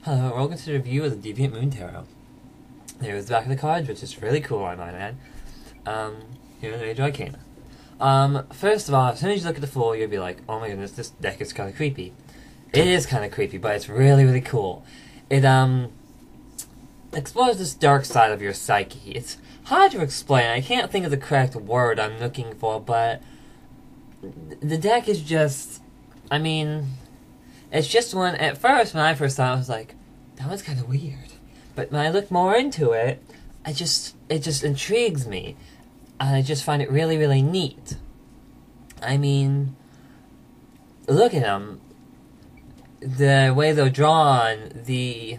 Hello, welcome to the review of the Deviant Moon Tarot. Here's the back of the cards, which is really cool, I might add. Here's the Major Arcana. First of all, as soon as you look at the full, you'll be like, oh my goodness, this deck is kind of creepy. It is kind of creepy, but it's really, really cool. It, explores this dark side of your psyche. It's hard to explain. I can't think of the correct word I'm looking for, but the deck is just, it's just one, at first, when I first saw it, I was like, that was kind of weird. But when I look more into it, it just intrigues me. And I just find it really, really neat. Look at them. The way they're drawn, the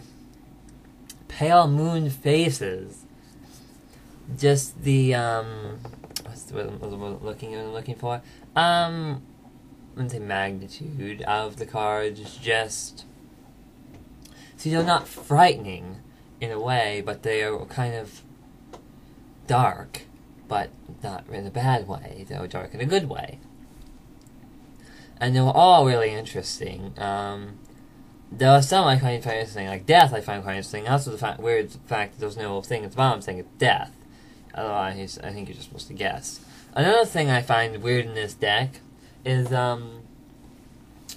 pale moon faces, just the, what's the word I'm looking for? I wouldn't say magnitude of the cards, just, see, they're not frightening in a way, but they are kind of dark, but not in a bad way. They're dark in a good way. And they were all really interesting. There are some I find quite interesting, like death I find quite interesting. Also the weird fact that there's no thing at the bottom saying it's death. Otherwise, I think you're just supposed to guess. Another thing I find weird in this deck is,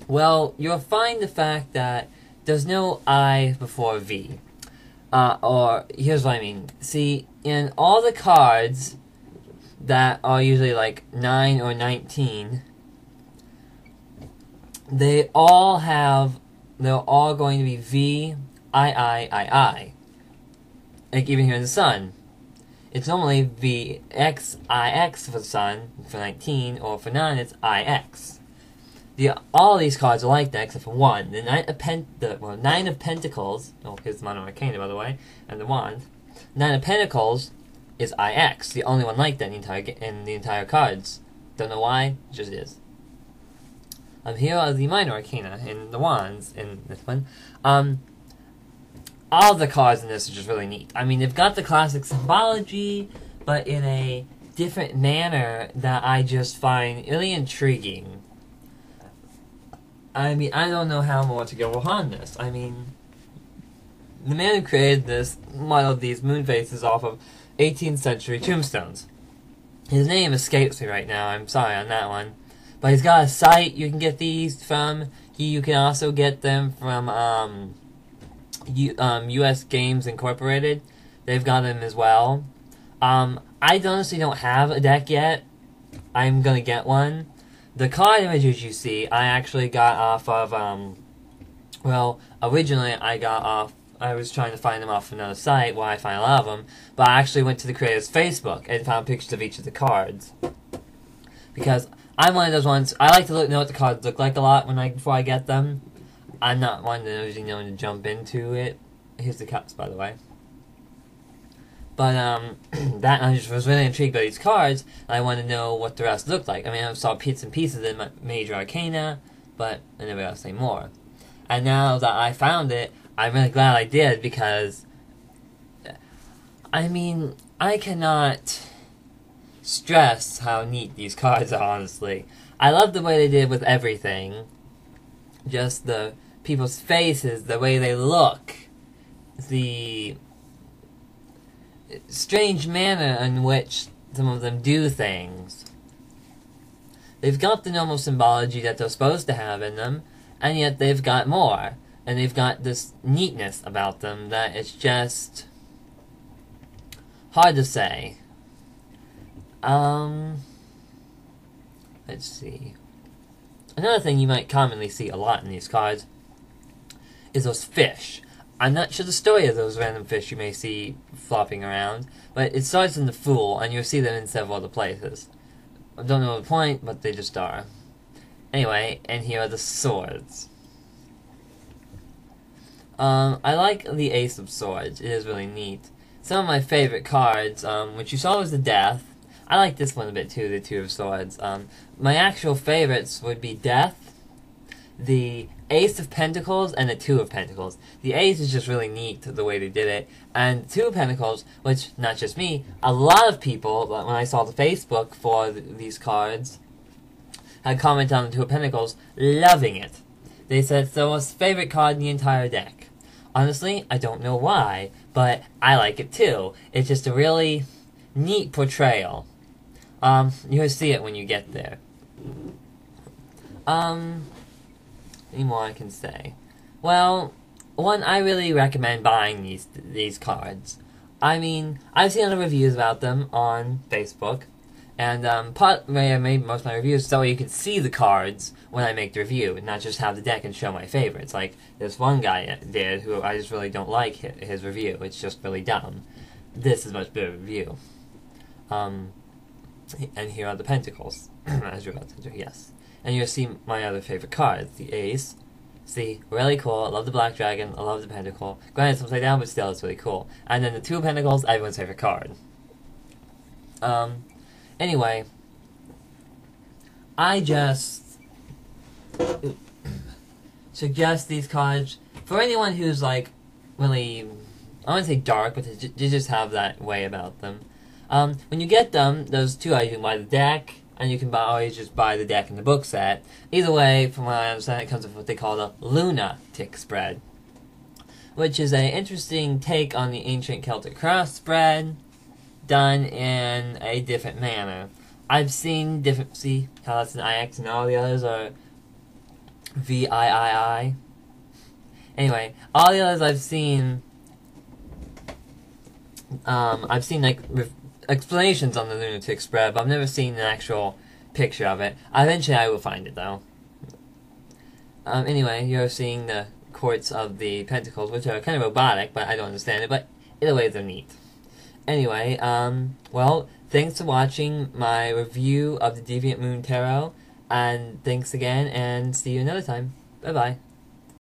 well, you'll find the fact that there's no I before V. Or, here's what I mean. See, in all the cards that are usually like 9 or 19, they're all going to be V, I. Like even here in the Sun. It's normally V, X, IX for the Sun, for 19, or for 9, it's IX. All these cards are like that except for one. The Nine of Pentacles, here's the Minor Arcana, by the way, and the Wand. Nine of Pentacles is IX, the only one like that in the entire cards. Don't know why, it just is. Here are the Minor Arcana in the Wands in this one. All the cards in this are just really neat. They've got the classic symbology, but in a different manner that I just find really intriguing. I don't know how more to go on this. The man who created this modeled these moon faces off of 18th century tombstones. His name escapes me right now, I'm sorry on that one. But he's got a site you can get these from. You can also get them from US Games Incorporated. They've got them as well. I honestly don't have a deck yet. I'm gonna get one. The card images you see, I actually got off of, originally I was trying to find them off another site where I find a lot of them, but I actually went to the creator's Facebook and found pictures of each of the cards. Because I'm one of those ones, I like to know what the cards look like a lot before I get them. I'm not one that usually known to jump into it. Here's the cups, by the way. But, I just was really intrigued by these cards, and I wanted to know what the rest looked like. I saw bits and pieces in my Major Arcana, but I never got to say more. And now that I found it, I'm really glad I did, because, I cannot stress how neat these cards are, honestly. I love the way they did with everything. Just the people's faces, the way they look, the strange manner in which some of them do things. They've got the normal symbology that they're supposed to have in them, and yet they've got more. And they've got this neatness about them that it's just hard to say. Let's see. Another thing you might commonly see a lot in these cards is those fish. I'm not sure the story of those random fish you may see flopping around, but it starts in the Fool, and you'll see them in several other places. I don't know the point, but they just are. Anyway, and here are the swords. I like the Ace of Swords. It is really neat. Some of my favorite cards, which you saw was the Death. I like this one a bit too, the Two of Swords. My actual favorites would be Death, the Ace of Pentacles, and the Two of Pentacles. The Ace is just really neat, the way they did it. And Two of Pentacles, which, not just me, a lot of people, when I saw the Facebook for these cards, had commented on the Two of Pentacles, loving it. They said it's their most favorite card in the entire deck. Honestly, I don't know why, but I like it too. It's just a really neat portrayal. You'll see it when you get there. Any more I can say? Well, one, I really recommend buying these cards. I mean, I've seen other reviews about them on Facebook, and partly I made most of my reviews so you can see the cards when I make the review, and not just have the deck and show my favorites. Like this one guy did, who I just really don't like his review. It's just really dumb. This is a much better review. And here are the Pentacles, as you're about to do, yes. And you'll see my other favorite cards, the Ace. See, really cool. I love the Black Dragon. I love the Pentacle. Granted, it's upside down, but still, it's really cool. And then the Two of Pentacles, everyone's favorite card. Anyway, I just suggest these cards for anyone who's, like, really, I wouldn't say dark, but they just have that way about them. When you get them, there's two ways. You can buy the deck, and you can always just buy the deck and the book set. Either way, from what I understand, it comes with what they call the lunatic spread, which is an interesting take on the ancient Celtic cross spread, done in a different manner. I've seen different, see how that's an IX and all the others are VIII. Anyway, all the others I've seen like explanations on the lunatic spread, but I've never seen an actual picture of it. Eventually I will find it, though. Anyway, you're seeing the courts of the Pentacles, which are kind of robotic, but I don't understand it, but either way, they're neat. Anyway, well, thanks for watching my review of the Deviant Moon Tarot, and thanks again, and see you another time. Bye-bye.